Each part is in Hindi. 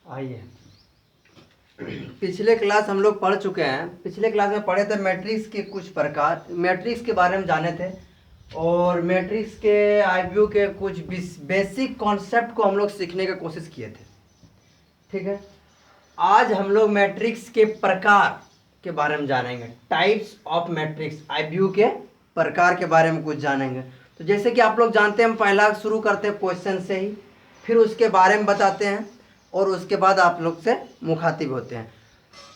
आइए, पिछले क्लास हम लोग पढ़ चुके हैं। पिछले क्लास में पढ़े थे मैट्रिक्स के कुछ प्रकार, मैट्रिक्स के बारे में जाने थे और मैट्रिक्स के आईव्यू के कुछ बेसिक कॉन्सेप्ट को हम लोग सीखने की कोशिश किए थे। ठीक है, आज हम लोग मैट्रिक्स के प्रकार के बारे में जानेंगे। टाइप्स ऑफ मैट्रिक्स, आईव्यू के प्रकार के बारे में कुछ जानेंगे। तो जैसे कि आप लोग जानते हैं, हम पहला शुरू करते हैं क्वेश्चन से ही, फिर उसके बारे में बताते हैं और उसके बाद आप लोग से मुखातिब होते हैं।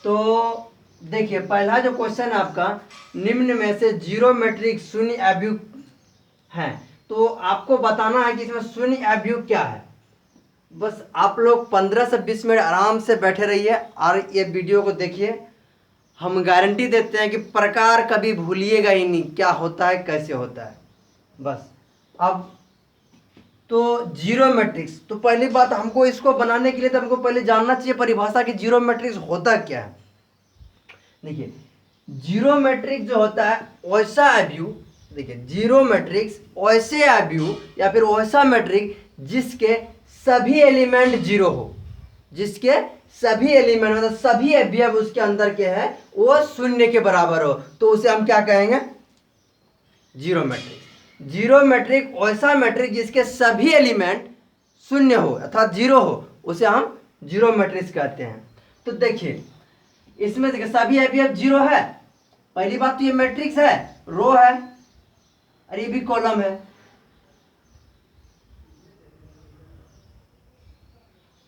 तो देखिए, पहला जो क्वेश्चन है आपका, निम्न में से जीरो मैट्रिक्स शून्य आव्यूह है। तो आपको बताना है कि इसमें शून्य आव्यूह क्या है। बस आप लोग 15 से 20 मिनट आराम से बैठे रहिए और ये वीडियो को देखिए। हम गारंटी देते हैं कि प्रकार कभी भूलिएगा ही नहीं, क्या होता है कैसे होता है। बस अब तो जीरो मैट्रिक्स, तो पहली बात हमको इसको बनाने के लिए तो हमको पहले जानना चाहिए परिभाषा कि जीरो मैट्रिक्स होता क्या है। देखिए, जीरो मैट्रिक्स जो होता है वैसा आव्यूह, देखिए जीरो मैट्रिक्स वैसे आव्यूह या फिर वैसा मैट्रिक्स जिसके सभी एलिमेंट जीरो हो, जिसके सभी एलिमेंट मतलब सभी अवयव उसके अंदर के हैं वो शून्य के बराबर हो, तो उसे हम क्या कहेंगे? Zero matrix. जीरो मैट्रिक्स वैसा मैट्रिक्स जिसके सभी एलिमेंट शून्य हो अर्थात जीरो हो, उसे हम जीरो मैट्रिक्स कहते हैं। तो देखिए, इसमें देखिए सभी अवयव जीरो है। पहली बात तो ये मैट्रिक्स है, रो है और ये भी कॉलम है।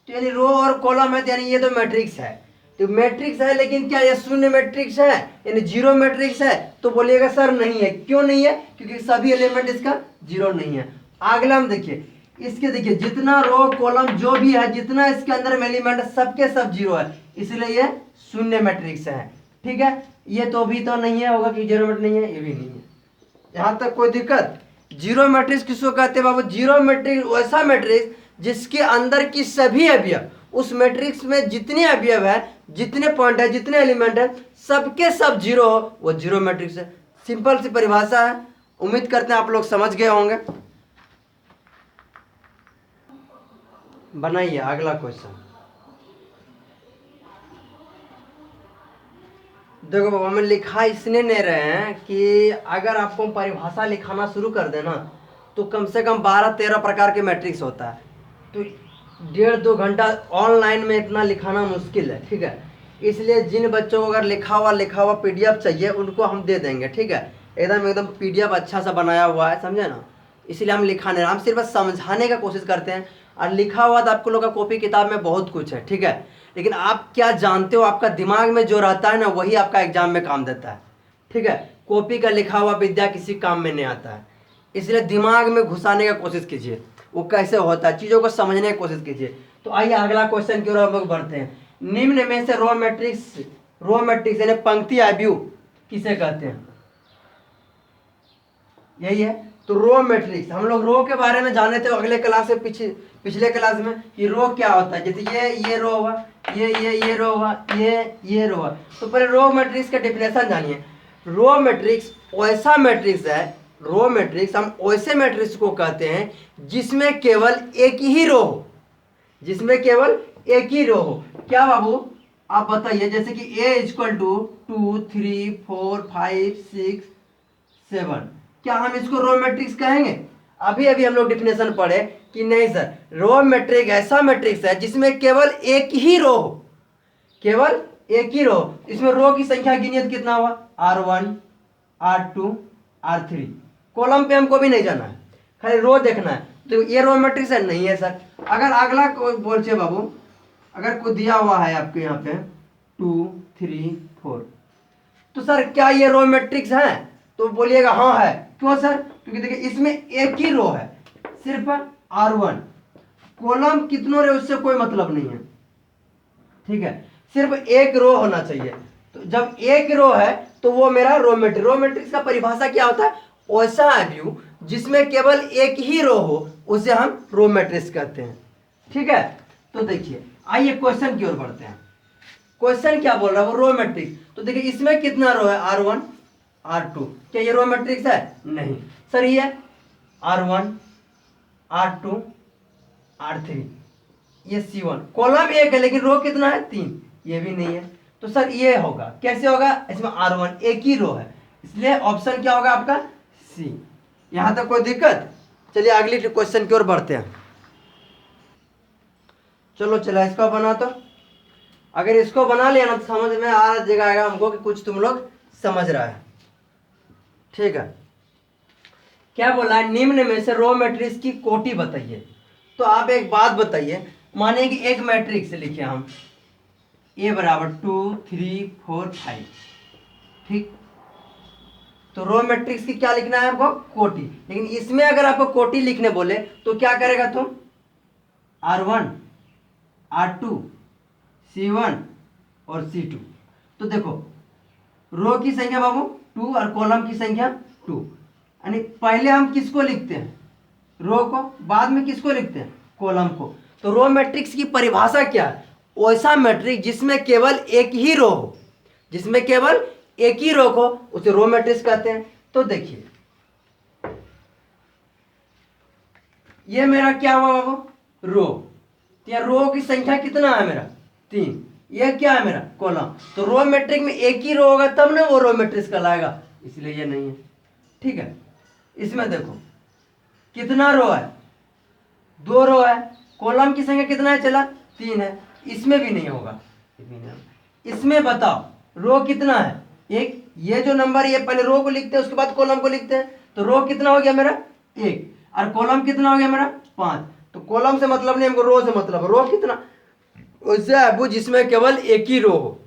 तो यानी रो और कॉलम है, यानी ये तो मैट्रिक्स है। तो मैट्रिक्स है, लेकिन क्या ये शून्य मैट्रिक्स है यानी जीरो मैट्रिक्स है? तो बोलिएगा सर नहीं है। क्यों नहीं है? क्योंकि सभी एलिमेंट इसका जीरो नहीं है। अगला हम देखिए, इसके देखिए जितना रो कॉलम जो भी है, जितना इसके अंदर में एलिमेंट है सबके सब जीरो है, इसलिए ये शून्य मैट्रिक्स है। ठीक है, ये तो भी तो नहीं है होगा कि जीरो मैट्रिक्स नहीं है, ये भी नहीं है। यहाँ तक कोई दिक्कत? जीरो मैट्रिक्स किसको कहते हैं बाबू? जीरो मैट्रिक्स वैसा मैट्रिक्स जिसके अंदर की सभी अवयव, उस मैट्रिक्स में जितने अवयव है, जितने पॉइंट है, जितने एलिमेंट है, सबके सब जीरो हो, वो जीरो मैट्रिक्स है। सिंपल सी परिभाषा है। उम्मीद करते हैं आप लोग समझ गए होंगे। बनाइए अगला क्वेश्चन। देखो बाबा, हमें लिखा इसने नहीं रहे हैं कि अगर आपको परिभाषा लिखाना शुरू कर देना तो कम से कम 12-13 प्रकार के मैट्रिक्स होता है। तो 1.5-2 घंटा ऑनलाइन में इतना लिखाना मुश्किल है। ठीक है, इसलिए जिन बच्चों को अगर लिखा हुआ PDF चाहिए उनको हम दे देंगे। ठीक है, एकदम PDF अच्छा सा बनाया हुआ है, समझे ना। इसलिए हम लिखा नहीं, हम सिर्फ बस समझाने का कोशिश करते हैं। और लिखा हुआ तो आपको लोग का कॉपी किताब में बहुत कुछ है। ठीक है, लेकिन आप क्या जानते हो, आपका दिमाग में जो रहता है ना, वही आपका एग्जाम में काम देता है। ठीक है, कॉपी का लिखा हुआ विद्या किसी काम में नहीं आता है। इसलिए दिमाग में घुसाने का कोशिश कीजिए, वो कैसे होता है, चीज़ों को समझने की कोशिश कीजिए। तो आइए अगला क्वेश्चन की ओर हम लोग बढ़ते हैं। निम्न में से रो मैट्रिक्स यानी पंक्ति आव्यूह किसे कहते हैं? यही है। तो रो मैट्रिक्स, हम लोग रो के बारे में जाने थे अगले क्लास से, पिछले क्लास में कि रो क्या होता है। जैसे ये रो हुआ, ये रो हुआ, ये रो हुआ। तो पहले रो मैट्रिक्स का डेफिनेशन जानिए। रो मैट्रिक्स वैसा मैट्रिक्स है, रो मैट्रिक्स हम वैसे मैट्रिक्स को कहते हैं जिसमें केवल एक ही रो हो, जिसमें केवल एक ही रो हो। क्या बाबू आप बताइए, जैसे कि A = 2 3 4 5 6 7, क्या हम इसको रो मैट्रिक्स कहेंगे? अभी अभी हम लोग डिफिनेशन पढ़े कि नहीं सर, रो मैट्रिक्स ऐसा मैट्रिक्स है जिसमें केवल एक ही रो हो, केवल एक ही रो। इसमें रो की संख्या गिनिए तो कितना हुआ? R1 R2 R3। कॉलम पे हमको भी नहीं जाना है, खाली रो देखना है। तो ये रो मैट्रिक्स है? नहीं है सर। अगर अगला कोई बोल बाबू, अगर कोई दिया हुआ है आपके यहाँ पे 2 3 4, तो सर क्या ये रो मैट्रिक्स है? तो बोलिएगा हाँ है। क्यों सर? क्योंकि देखिए इसमें एक ही रो है, सिर्फ R1। कॉलम कितनों रे उससे कोई मतलब नहीं है। ठीक है, सिर्फ एक रो होना चाहिए। तो जब एक रो है तो वो मेरा रो मैट्रिक्स। रो मैट्रिक्स का परिभाषा क्या होता है? वैसा आव्यूह जिसमें केवल एक ही रो हो, उसे हम रो मैट्रिक्स कहते हैं। ठीक है, तो देखिए आइए क्वेश्चन की ओर बढ़ते हैं। क्वेश्चन क्या बोल रहा है? वो रो मैट्रिक्स। तो देखिए इसमें कितना रो है? R1 R2। क्या ये रो मैट्रिक्स है? नहीं सर। ये R1 R2 R3 ये C1, कॉलम एक है लेकिन रो कितना है 3, ये भी नहीं है। तो सर ये होगा, कैसे होगा, इसमें R1 एक ही रो है, इसलिए ऑप्शन क्या होगा आपका सी। यहां तक कोई दिक्कत? चलिए अगली क्वेश्चन की ओर बढ़ते हैं। चलो चला इसका बना, तो अगर इसको बना लिया ना तो समझ में आ जाएगा हमको कि कुछ तुम लोग समझ रहा है। ठीक है, क्या बोला है, निम्न में से रो मैट्रिक्स की कोटि बताइए। तो आप एक बात बताइए, मानिए कि एक मैट्रिक्स लिखे हम A बराबर 2 3 4 5, ठीक। तो रो मैट्रिक्स की क्या लिखना है आपको, कोटि। लेकिन इसमें अगर आपको कोटि लिखने बोले तो क्या करेगा तुम, R1 R2 C1 और C2। तो देखो रो की संख्या बाबू 2 और कॉलम की संख्या 2, यानी पहले हम किसको लिखते हैं, रो को, बाद में किसको लिखते हैं, कॉलम को। तो रो मैट्रिक्स की परिभाषा क्या है, वैसा मैट्रिक्स जिसमें केवल एक ही रो हो, जिसमें केवल एक ही रो को उसे रो मैट्रिक्स कहते हैं। तो देखिए ये मेरा क्या हुआ बाबू, रो। तो यहाँ रो की संख्या कितना है मेरा 3, ये क्या है मेरा कॉलम। तो रो मैट्रिक्स में एक ही रो होगा तब ना वो रो मैट्रिक्स कहलाएगा, इसलिए ये नहीं है। ठीक है, इसमें देखो कितना रो है, 2 रो है, कॉलम की संख्या कितना है चला 3 है, इसमें भी नहीं होगा। इसमें बताओ रो कितना है, एक, ये जो नंबर ये पहले रो को लिखते हैं उसके बाद कॉलम को लिखते हैं। तो रो कितना हो गया मेरा 1 और कॉलम कितना हो गया मेरा 5। तो कॉलम से मतलब नहीं हमको, रो से मतलब। रो कितना, उससे अबू जिसमें केवल एक ही रो हो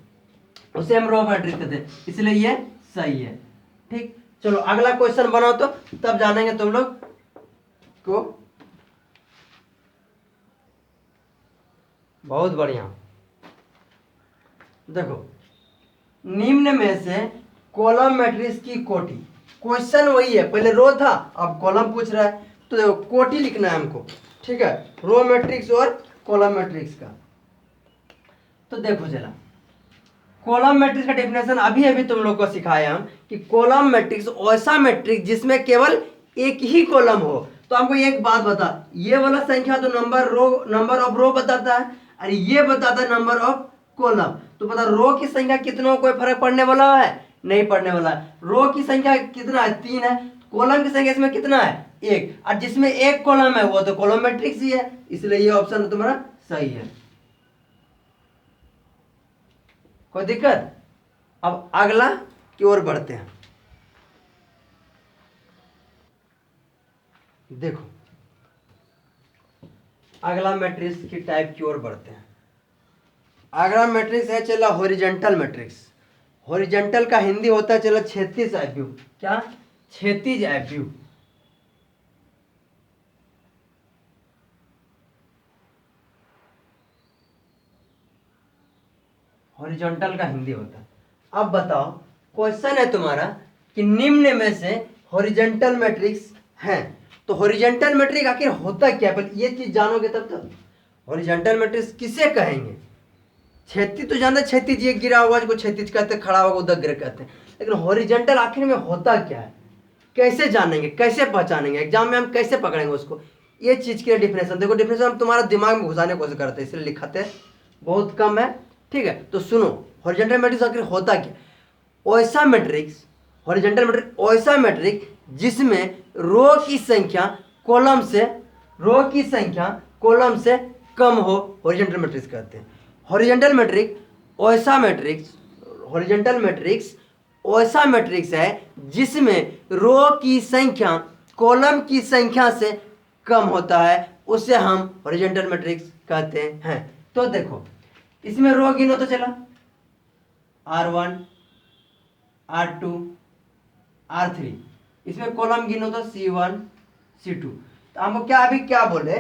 उसे हम रो मैट्रिक्स कहते हैं, इसलिए ये सही है। ठीक, चलो अगला क्वेश्चन बनाओ, तो तब जानेंगे तुम लोग को। बहुत बढ़िया, देखो निम्न में से कॉलम मैट्रिक्स की कोटि, क्वेश्चन वही है, पहले रो था अब कॉलम पूछ रहा है। तो देखो कोटि लिखना है हमको, ठीक है, रो मैट्रिक्स और कॉलम मैट्रिक्स का। तो देखो जरा कॉलम मैट्रिक्स का डेफिनेशन अभी अभी तुम लोग को सिखाया हम कि कॉलम मैट्रिक्स ऐसा मैट्रिक्स जिसमें केवल एक ही कॉलम हो। तो हमको एक बात बता, ये वाला संख्या तो नंबर ऑफ रो बताता है, और ये बताता है नंबर ऑफ कॉलम। तो पता रो की संख्या कितनों कोई फर्क पड़ने वाला है, नहीं पड़ने वाला है। रो की संख्या कितना है 3 है, कॉलम की संख्या इसमें कितना है 1, और जिसमें एक कॉलम है वो तो कॉलम मैट्रिक्स ही है, इसलिए ये ऑप्शन तुम्हारा सही है। कोई दिक्कत? अब अगला की ओर बढ़ते हैं। देखो अगला मैट्रिक्स की टाइप की ओर बढ़ते हैं। अगला मैट्रिक्स है चला हॉरिजॉन्टल मैट्रिक्स। हॉरिजॉन्टल का हिंदी होता है चला क्षैतिज आव्यूह। क्या? क्षैतिज आव्यूह। हॉरिजॉन्टल का हिंदी होता है। अब बताओ क्वेश्चन है तुम्हारा कि निम्न में से हॉरिजॉन्टल मैट्रिक्स है। तो हॉरिजॉन्टल मैट्रिक्स आखिर होता क्या है, ये चीज जानोगे तब तक। हॉरिजॉन्टल मैट्रिक्स किसे कहेंगे? क्षैतिज तो जानते, क्षैतिज ये गिरा हुआ को क्षैतिज कहते हैं, खड़ा हुआ उधर गिर कहते हैं। लेकिन हॉरिजॉन्टल आखिर में होता क्या है, कैसे जानेंगे, कैसे पहचानेंगे, एग्जाम में हम कैसे पकड़ेंगे उसको, ये चीज के डेफिनेशन देखो। डेफिनेशन हम तुम्हारा दिमाग में घुसाने की कोशिश करते हैं, इसलिए लिखाते हैं बहुत कम है। ठीक है, तो सुनो हॉरिजॉन्टल मैट्रिक्स आखिर होता क्या। ऐसा मैट्रिक्स, हॉरिजॉन्टल मैट्रिक्स ऐसा मैट्रिक्स जिसमें रो की संख्या कॉलम से कम हो, हॉरिजॉन्टल मैट्रिक्स कहते हैं। हॉरिजॉन्टल मैट्रिक्स ऐसा मैट्रिक्स है जिसमें रो की संख्या कॉलम की संख्या से कम होता है, उसे हम हॉरिजॉन्टल मैट्रिक्स कहते हैं। तो देखो इसमें रो गिनो तो चला R1 R2 R3, इसमें कॉलम गिनो तो C1 C2। तो हमको क्या अभी क्या बोले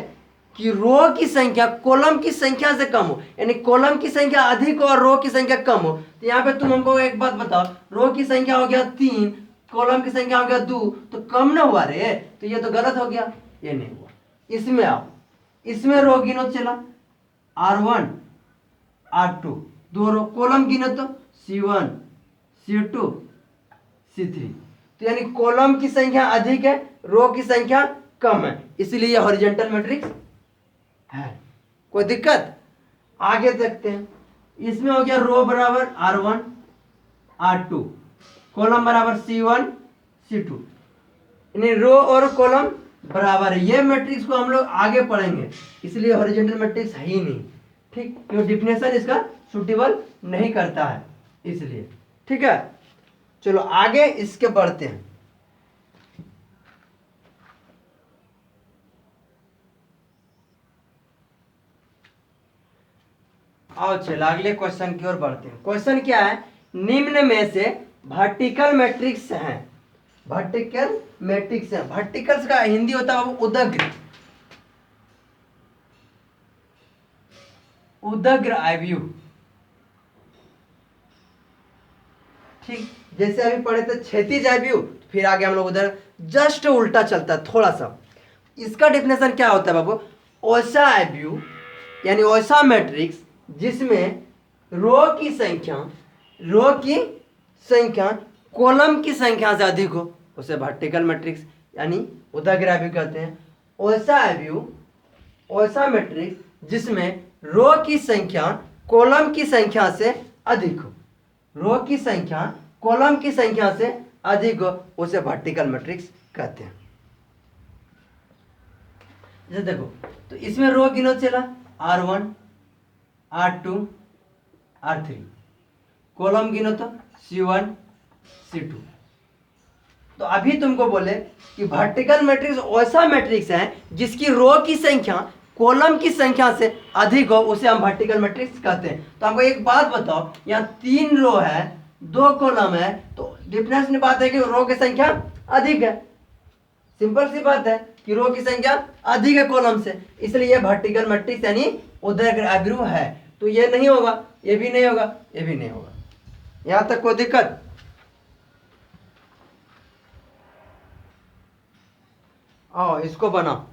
कि रो की संख्या कॉलम की संख्या से कम हो, यानी कॉलम की संख्या अधिक हो और रो की संख्या कम हो। तो यहाँ पे तुम हमको एक बात बताओ, रो की संख्या हो गया 3, कॉलम की संख्या हो गया 2, तो कम ना हुआ रे, तो ये तो गलत हो गया, ये नहीं हुआ। इसमें आओ, इसमें रो गिनो चला R1 R2 दो रो, कॉलम गिनो तो C1 C2 C3। तो यानी कॉलम की संख्या अधिक है, रो की संख्या कम है, इसलिए हॉरिजॉन्टल मैट्रिक्स है। कोई दिक्कत? आगे देखते हैं। इसमें हो गया रो बराबर R1 R2, कॉलम बराबर C1 C2, यानी रो और कॉलम बराबर है। ये मैट्रिक्स को हम लोग आगे पढ़ेंगे, इसलिए हॉरिजॉन्टल मैट्रिक्स है ही नहीं, ठीक, क्योंकि डिफिनेशन इसका सुटेबल नहीं करता है इसलिए। ठीक है, चलो आगे इसके बढ़ते हैं। आओ चलो अगले क्वेश्चन की ओर बढ़ते हैं। क्वेश्चन क्या है? निम्न में से वर्टिकल मैट्रिक्स हैं, वर्टिकल मैट्रिक्स है, वर्टिकल्स का हिंदी होता है उदग्र, उदग्र आव्यूह। ठीक, जैसे अभी पढ़े थे क्षैतिज आव्यूह, फिर आगे हम लोग उधर जस्ट उल्टा चलता है थोड़ा सा। इसका डेफिनेशन क्या होता है बाबू? ऐसा आव्यूह यानी ऐसा मैट्रिक्स जिसमें रो की संख्या कॉलम की संख्या से अधिक हो, उसे वर्टिकल मैट्रिक्स यानी उदग्र आव्यूह कहते हैं। ऐसा आव्यूह, ऐसा मैट्रिक्स जिसमें रो की संख्या कॉलम की संख्या से अधिक हो, रो की संख्या कॉलम की संख्या से अधिक हो, उसे वर्टिकल मैट्रिक्स कहते हैं। जैसे देखो, तो इसमें रो गिनो चला R1 R2 R3, कॉलम गिनो तो C1 C2। तो अभी तुमको बोले कि वर्टिकल मैट्रिक्स ऐसा मैट्रिक्स है जिसकी रो की संख्या कॉलम की संख्या से अधिक हो, उसे हम वर्टिकल मैट्रिक्स कहते हैं। तो हमको एक बात बताओ, यहाँ 3 रो है 2 कॉलम है, तो डिफरेंस बात है कि रो की संख्या अधिक है, सिंपल सी बात है कि रो की संख्या अधिक है कॉलम से, इसलिए ये वर्टिकल मैट्रिक्स यानी उदग्र आव्यूह है। तो ये नहीं होगा, ये भी नहीं होगा, ये भी नहीं होगा। यहां तक कोई दिक्कत? आओ इसको बनाओ,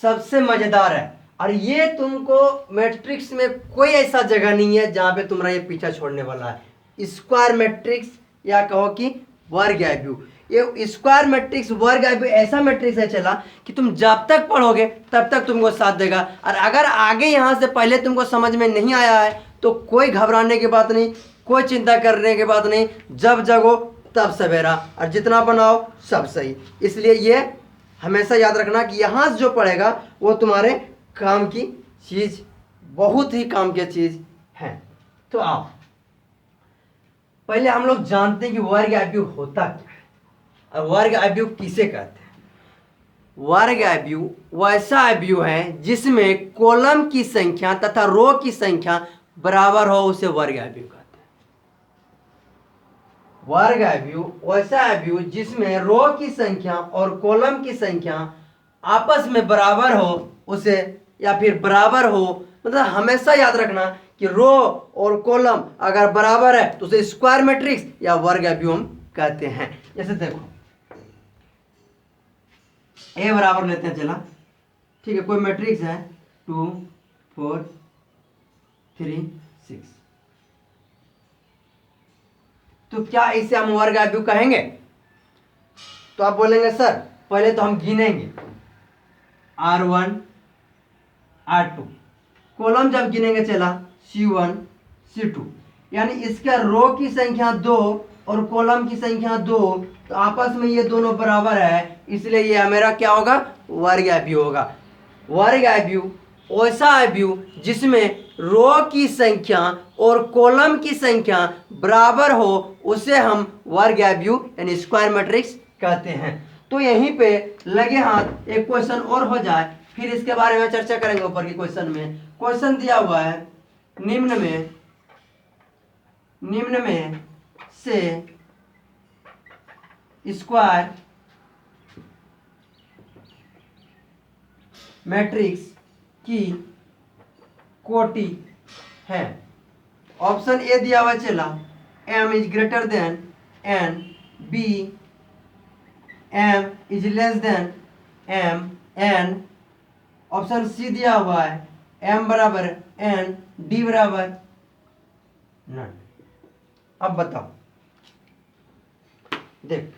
सबसे मजेदार है, और ये तुमको मैट्रिक्स में कोई ऐसा जगह नहीं है जहां पे तुम्हारा ये पीछा छोड़ने वाला है। स्क्वायर मैट्रिक्स या कहो कि वर्ग आव्यूह, ये स्क्वायर मैट्रिक्स वर्ग आव्यूह ऐसा मैट्रिक्स है चला कि तुम जब तक पढ़ोगे तब तक तुमको साथ देगा। और अगर आगे यहाँ से पहले तुमको समझ में नहीं आया है तो कोई घबराने की बात नहीं, कोई चिंता करने की बात नहीं, जब जगो तब सवेरा, और जितना बनाओ सब सही। इसलिए ये हमेशा याद रखना कि यहाँ से जो पढ़ेगा वो तुम्हारे काम की चीज, बहुत ही काम की चीज है। तो आओ पहले हम लोग जानते हैं कि वर्ग आव्यूह होता क्या है और वर्ग आव्यूह किसे कहते हैं। वर्ग आव्यूह वैसा आव्यूह है जिसमें कॉलम की संख्या तथा रो की संख्या बराबर हो, उसे वर्ग आव्यूह कहते हैं। वर्ग आव्यूह वैसा आव्यूह जिसमें रो की संख्या और कॉलम की संख्या आपस में बराबर हो, उसे, या फिर बराबर हो, मतलब हमेशा याद रखना कि रो और कॉलम अगर बराबर है तो उसे स्क्वायर मैट्रिक्स या वर्ग आव्यूह हम कहते हैं। जैसे देखो ए बराबर लेते हैं चला, ठीक है, कोई मैट्रिक्स है 2 4 3 6, तो क्या इसे हम वर्ग आव्यूह कहेंगे? तो आप बोलेंगे सर पहले तो हम गिनेंगे R1 R2, कॉलम जब गिनेंगे चला C1 C2, यानी इसका रो की संख्या 2 और कॉलम की संख्या 2, तो आपस में ये दोनों बराबर है, इसलिए ये मेरा क्या होगा? वर्ग आव्यूह होगा। वर्ग आव्यूह ऐसा आव्यूह जिसमें रो की संख्या और कॉलम की संख्या बराबर हो, उसे हम वर्ग आव्यूह यानी स्क्वायर मैट्रिक्स कहते हैं। तो यहीं पे लगे हाथ एक क्वेश्चन और हो जाए, फिर इसके बारे में चर्चा करेंगे। ऊपर के क्वेश्चन में क्वेश्चन दिया हुआ है, निम्न में से स्क्वायर मैट्रिक्स की कोटि है। ऑप्शन ए दिया हुआ चला m is greater than n, b m is less than m n, option C दिया हुआ है m बराबर n, d बराबर नन। अब बताओ, देख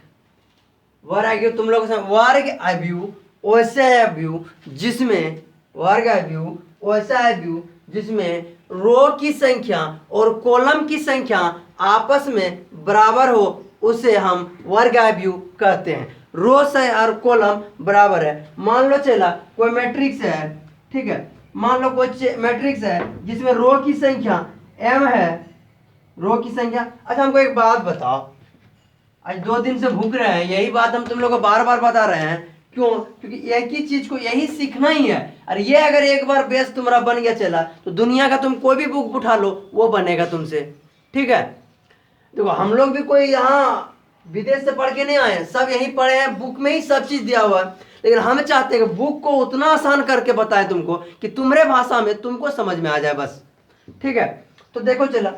वर्ग आव्यूह तुम लोग वर्ग आव्यूह वैसे आव्यूह जिसमें वर्ग आव्यूह वैसा आव्यूह जिसमें रो की संख्या और कॉलम की संख्या आपस में बराबर हो उसे हम वर्ग आव्यूह कहते हैं। रो से और कॉलम बराबर है। मान लो चला कोई मैट्रिक्स है, ठीक है, मान लो कोई मैट्रिक्स है जिसमें रो की संख्या m है, रो की संख्या। अच्छा हमको एक बात बताओ, आज 2 दिन से भूख रहे हैं, यही बात हम तुम लोग को बार बार बता रहे हैं, क्यों? क्योंकि एक ही चीज को यही सीखना ही है। और ये अगर एक बार बेस तुम्हारा बन गया चला तो दुनिया का तुम कोई भी बुक उठा लो वो बनेगा तुमसे, ठीक है। देखो हम लोग भी कोई यहाँ विदेश से पढ़ के नहीं आए हैं, सब यहीं पढ़े हैं, बुक में ही सब चीज दिया हुआ है। लेकिन हम चाहते हैं कि बुक को उतना आसान करके बताए तुमको कि तुम्हारे भाषा में तुमको समझ में आ जाए बस, ठीक है। तो देखो चला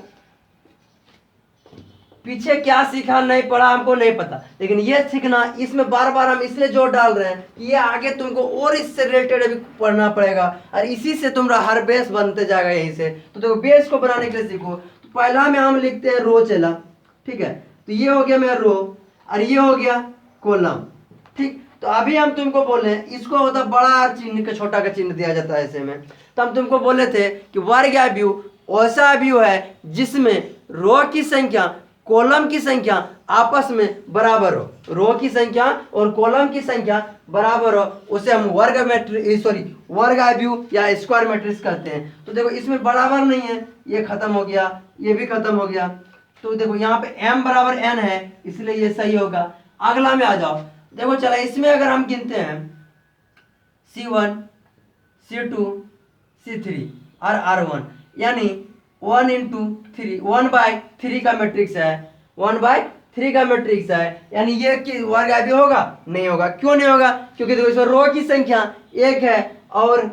पीछे क्या सीखा नहीं पढ़ा हमको नहीं पता, लेकिन ये सीखना, इसमें बार बार हम इसलिए जोर डाल रहे हैं कि ये आगे तुमको और इससे रिलेटेड अभी पढ़ना पड़ेगा और इसी से तुम्हारा हर बेस बनते जाएगा यहीं से। तो देखो बेस को बनाने के लिए सीखो। तो पहला में हम लिखते हैं रो चला, ठीक है। तो ये हो गया मेरा रो और ये हो गया कॉलम, ठीक। तो अभी हम तुमको बोले इसको होता बड़ा चिन्ह का छोटा का चिन्ह दिया जाता है ऐसे में। तो हम तुमको बोले थे कि वर्ग आव्यूह ऐसा आव्यूह है जिसमें रो की संख्या कॉलम की संख्या आपस में बराबर हो, रो की संख्या और कॉलम की संख्या बराबर हो, उसे हम वर्ग आव्यूह या स्क्वायर मैट्रिक्स कहते हैं। तो देखो इसमें बराबर नहीं है, ये खत्म हो गया, ये भी खत्म हो गया। तो देखो यहाँ पे m बराबर n है इसलिए ये सही होगा। अगला में आ जाओ, देखो चला इसमें अगर हम गिनते हैं C1 C2 C3 और R1 यानी 1 into 3 1/3 का मैट्रिक्स है, 1/3 का मैट्रिक्स है, यानी ये वर्ग आव्यूह होगा? नहीं होगा। क्यों नहीं होगा? क्योंकि देखो इसमें रो की संख्या 1 है और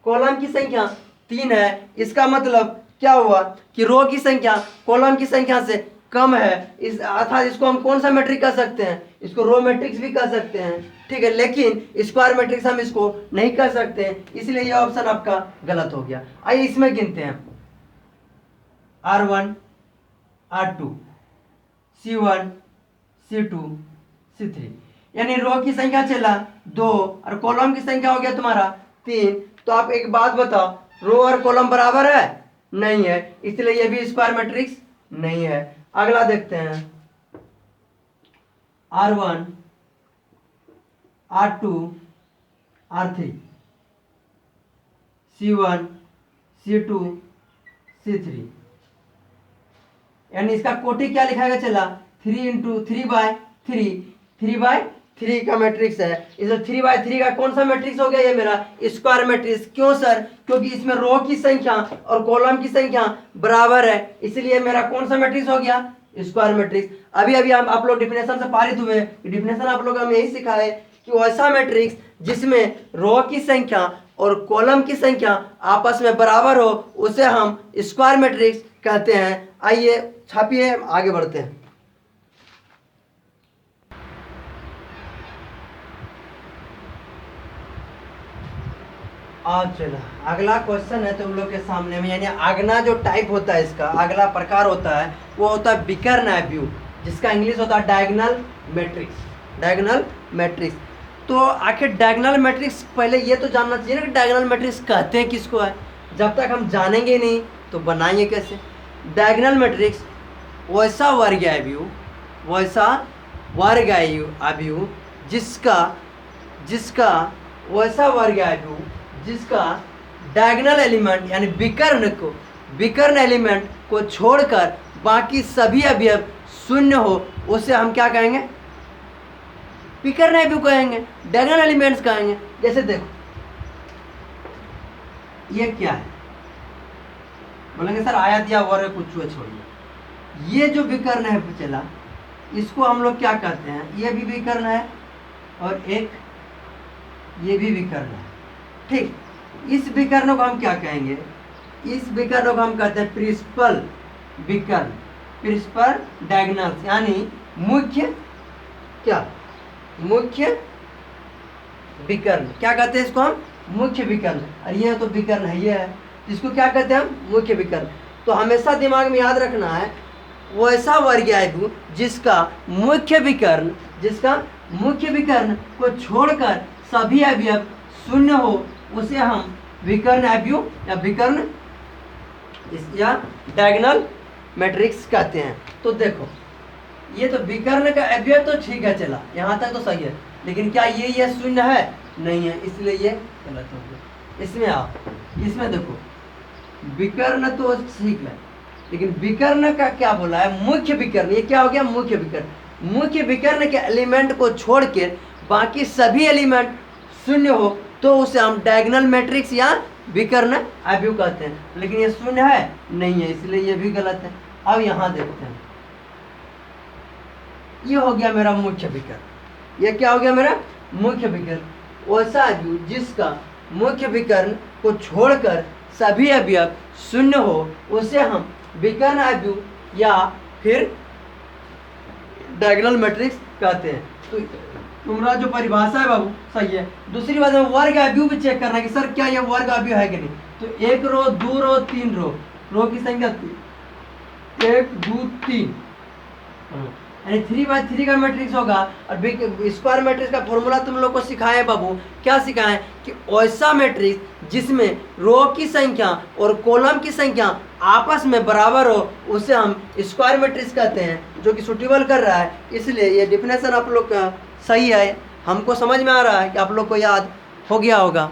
कॉलम की संख्या 3 है। इसका मतलब क्या हुआ कि रो की संख्या कॉलम की संख्या से कम है, इस अर्थात इसको हम कौन सा मैट्रिक्स कह सकते हैं? इसको रो मैट्रिक्स भी कह सकते हैं, ठीक है। लेकिन स्क्वायर मैट्रिक्स हम इसको नहीं कह सकते हैं, इसलिए यह ऑप्शन आपका गलत हो गया। आइए इसमें गिनते हैं R1 R2 C1 C2 C3, यानी रो की संख्या चला 2 और कॉलम की संख्या हो गया तुम्हारा 3। तो आप एक बात बताओ, रो और कॉलम बराबर है? नहीं है, इसलिए ये भी स्क्वायर मैट्रिक्स नहीं है। अगला देखते हैं R1 R2 R3 C1 C2 C3, यानी इसका कोटि क्या लिखाएगा चला 3 into 3/3, 3/3 का मैट्रिक्स है। इसमें 3/3 का कौन सा मैट्रिक्स हो गया? ये मेरा स्क्वायर मैट्रिक्स। क्यों सर? क्योंकि इसमें रो की संख्या और कॉलम की संख्या बराबर है, इसलिए मेरा कौन सा मैट्रिक्स हो गया? Square matrix. अभी अभी आप लोग डिफिनेशन से पारित हुए, डिफिनेशन आप लोग हमें यही सिखा है कि वैसा मैट्रिक्स जिसमें रो की संख्या और कॉलम की संख्या आपस में बराबर हो उसे हम स्क्वायर मैट्रिक्स कहते हैं। आइए छापिए, आगे बढ़ते हैं। चलो अगला क्वेश्चन है तुम लोग के सामने में, यानी अगला जो टाइप होता है इसका अगला प्रकार होता है वो होता है विकर्ण आव्यूह, जिसका इंग्लिश होता है डायगोनल मैट्रिक्स। डायगोनल मैट्रिक्स, तो आखिर डायगोनल मैट्रिक्स पहले ये तो जानना चाहिए ना कि डायगोनल मैट्रिक्स कहते हैं किसको है। जब तक हम जानेंगे नहीं तो बनाएंगे कैसे? डायगोनल मैट्रिक्स वैसा वर्ग आव्यूह जिसका डायगोनल एलिमेंट यानी विकर्ण एलिमेंट को छोड़कर बाकी सभी अवयव शून्य हो उसे हम क्या कहेंगे? विकर्ण आव्यूह कहेंगे, डायगोनल एलिमेंट्स कहेंगे। जैसे देखो ये क्या है, बोलेंगे सर आयत या वर्ग कुछ छोड़िए। ये जो विकर्ण है चला इसको हम लोग क्या कहते हैं? ये भी विकर्ण है और एक ये भी विकर्ण है, ठीक। इस विकर्ण को हम क्या कहेंगे? इस विकर्ण को हम कहते हैं प्रिंसिपल विकर्ण, प्रिंसिपल डायगोनल्स, यानी मुख्य विकर्ण। क्या कहते हैं इसको हम? मुख्य विकर्ण। और ये तो विकर्ण है, ये है, इसको क्या कहते हैं हम? मुख्य विकर्ण। तो हमेशा दिमाग में याद रखना है वैसा वर्ग आव्यूह जिसका मुख्य विकर्ण को छोड़कर सभी अवयव शून्य हो उसे हम विकर्ण अवयव या विकर्ण या डायगोनल मैट्रिक्स कहते हैं। तो देखो ये तो विकर्ण का अवयव तो ठीक है, चला यहाँ तक तो सही है, लेकिन क्या ये शून्य है? नहीं है, इसलिए ये गलत हो गया। इसमें आप इसमें देखो विकर्ण तो ठीक है, लेकिन विकर्ण का क्या बोला है? मुख्य विकर्ण। ये क्या हो गया? मुख्य विकर्ण। मुख्य विकर्ण के एलिमेंट को छोड़ के बाकी सभी एलिमेंट शून्य हो तो उसे हम डायगोनल मैट्रिक्स या विकर्ण अवयव कहते हैं। लेकिन ये शून्य है? नहीं है, इसलिए ये भी गलत है। अब यहाँ देखते हैं, ये हो गया मेरा मुख्य विकर्ण। ये क्या हो गया मेरा? मुख्य विकर्ण। वैसा अवयव जिसका मुख्य विकर्ण को छोड़कर सभी अवयव शून्य हो उसे हम विकर्ण अवयव या फिर डायगोनल मैट्रिक्स कहते हैं। तो तुम्हारा जो परिभाषा है बाबू सही है। दूसरी बात है वर्ग अवयव भी चेक करना कि सर क्या ये वर्ग अवयव है कि नहीं। तो 1 रो 2 रो 3 रो की संख्या 1 2 3 यानी 3×3 का मैट्रिक्स होगा। और स्क्वायर मैट्रिक्स का फॉर्मूला तुम लोग को सिखाए बाबू। क्या सिखाएं? कि ऐसा मैट्रिक्स जिसमें रो की संख्या और कॉलम की संख्या आपस में बराबर हो उसे हम स्क्वायर मैट्रिक्स कहते हैं, जो कि सुटेबल कर रहा है। इसलिए ये डिफिनेशन आप लोग का सही है, हमको समझ में आ रहा है कि आप लोग को याद हो गया होगा।